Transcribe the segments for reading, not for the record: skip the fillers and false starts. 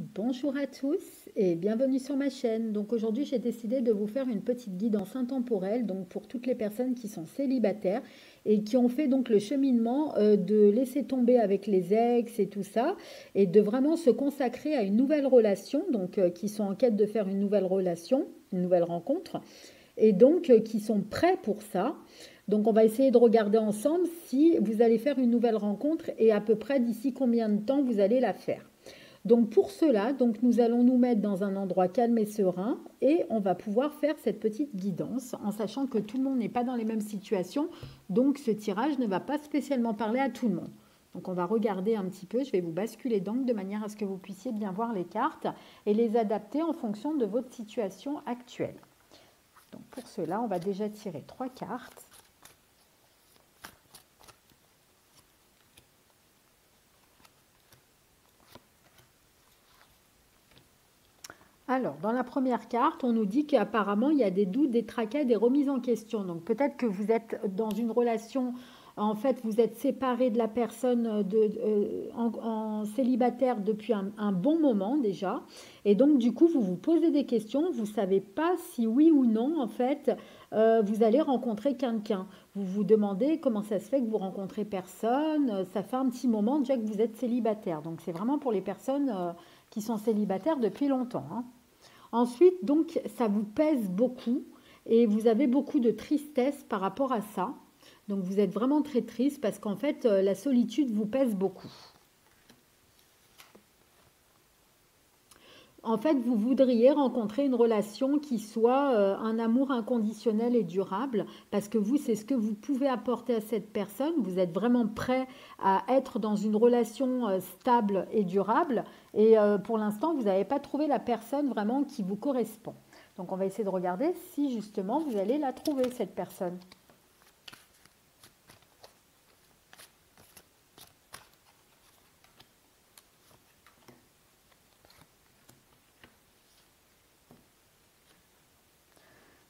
Bonjour à tous et bienvenue sur ma chaîne. Donc aujourd'hui j'ai décidé de vous faire une petite guidance intemporelle donc pour toutes les personnes qui sont célibataires et qui ont fait donc le cheminement de laisser tomber avec les ex et tout ça et de vraiment se consacrer à une nouvelle relation donc qui sont en quête de faire une nouvelle relation, une nouvelle rencontre et donc qui sont prêts pour ça. Donc on va essayer de regarder ensemble si vous allez faire une nouvelle rencontre et à peu près d'ici combien de temps vous allez la faire. Donc pour cela, donc nous allons nous mettre dans un endroit calme et serein et on va pouvoir faire cette petite guidance en sachant que tout le monde n'est pas dans les mêmes situations. Donc ce tirage ne va pas spécialement parler à tout le monde. Donc on va regarder un petit peu, je vais vous basculer d'angle de manière à ce que vous puissiez bien voir les cartes et les adapter en fonction de votre situation actuelle. Donc pour cela, on va déjà tirer 3 cartes. Alors, dans la première carte, on nous dit qu'apparemment, il y a des doutes, des tracas, des remises en question. Donc, peut-être que vous êtes dans une relation, en fait, vous êtes séparé de la personne en célibataire depuis un bon moment déjà. Et donc, du coup, vous vous posez des questions. Vous ne savez pas si oui ou non, en fait, vous allez rencontrer quelqu'un. Vous vous demandez comment ça se fait que vous rencontrez personne. Ça fait un petit moment déjà que vous êtes célibataire. Donc, c'est vraiment pour les personnes qui sont célibataires depuis longtemps, hein. Ensuite, donc, ça vous pèse beaucoup et vous avez beaucoup de tristesse par rapport à ça. Donc, vous êtes vraiment très triste parce qu'en fait, la solitude vous pèse beaucoup. En fait, vous voudriez rencontrer une relation qui soit un amour inconditionnel et durable parce que vous, c'est ce que vous pouvez apporter à cette personne. Vous êtes vraiment prêt à être dans une relation stable et durable. Et pour l'instant, vous n'avez pas trouvé la personne vraiment qui vous correspond. Donc, on va essayer de regarder si justement vous allez la trouver, cette personne.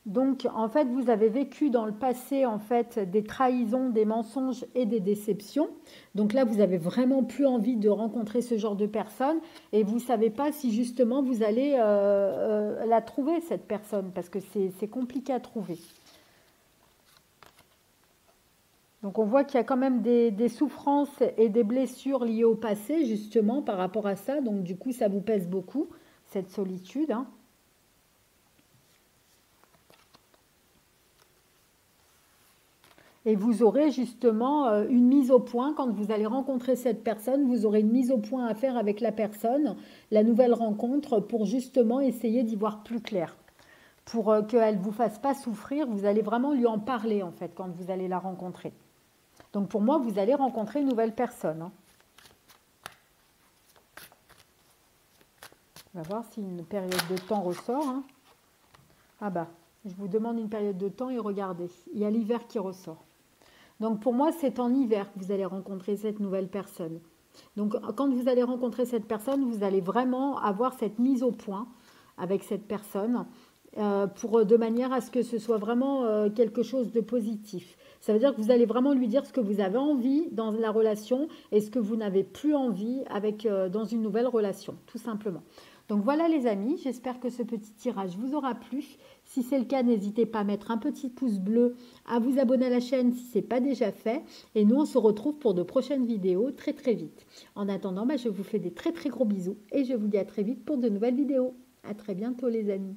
Donc, en fait, vous avez vécu dans le passé, en fait, des trahisons, des mensonges et des déceptions. Donc là, vous avez vraiment plus envie de rencontrer ce genre de personne et vous ne savez pas si justement vous allez la trouver, cette personne, parce que c'est compliqué à trouver. Donc on voit qu'il y a quand même des souffrances et des blessures liées au passé, justement, par rapport à ça. Donc du coup, ça vous pèse beaucoup, cette solitude, hein. Et vous aurez justement une mise au point quand vous allez rencontrer cette personne. Vous aurez une mise au point à faire avec la personne, la nouvelle rencontre, pour justement essayer d'y voir plus clair. Pour qu'elle ne vous fasse pas souffrir, vous allez vraiment lui en parler en fait quand vous allez la rencontrer. Donc pour moi, vous allez rencontrer une nouvelle personne, hein. On va voir si une période de temps ressort, hein. Ah bah, je vous demande une période de temps et regardez, il y a l'hiver qui ressort. Donc pour moi, c'est en hiver que vous allez rencontrer cette nouvelle personne. Donc quand vous allez rencontrer cette personne, vous allez vraiment avoir cette mise au point avec cette personne de manière à ce que ce soit vraiment quelque chose de positif. Ça veut dire que vous allez vraiment lui dire ce que vous avez envie dans la relation et ce que vous n'avez plus envie dans une nouvelle relation, tout simplement. Donc voilà les amis, j'espère que ce petit tirage vous aura plu. Si c'est le cas, n'hésitez pas à mettre un petit pouce bleu, à vous abonner à la chaîne si ce n'est pas déjà fait. Et nous, on se retrouve pour de prochaines vidéos très très vite. En attendant, je vous fais des très très gros bisous et je vous dis à très vite pour de nouvelles vidéos. À très bientôt les amis.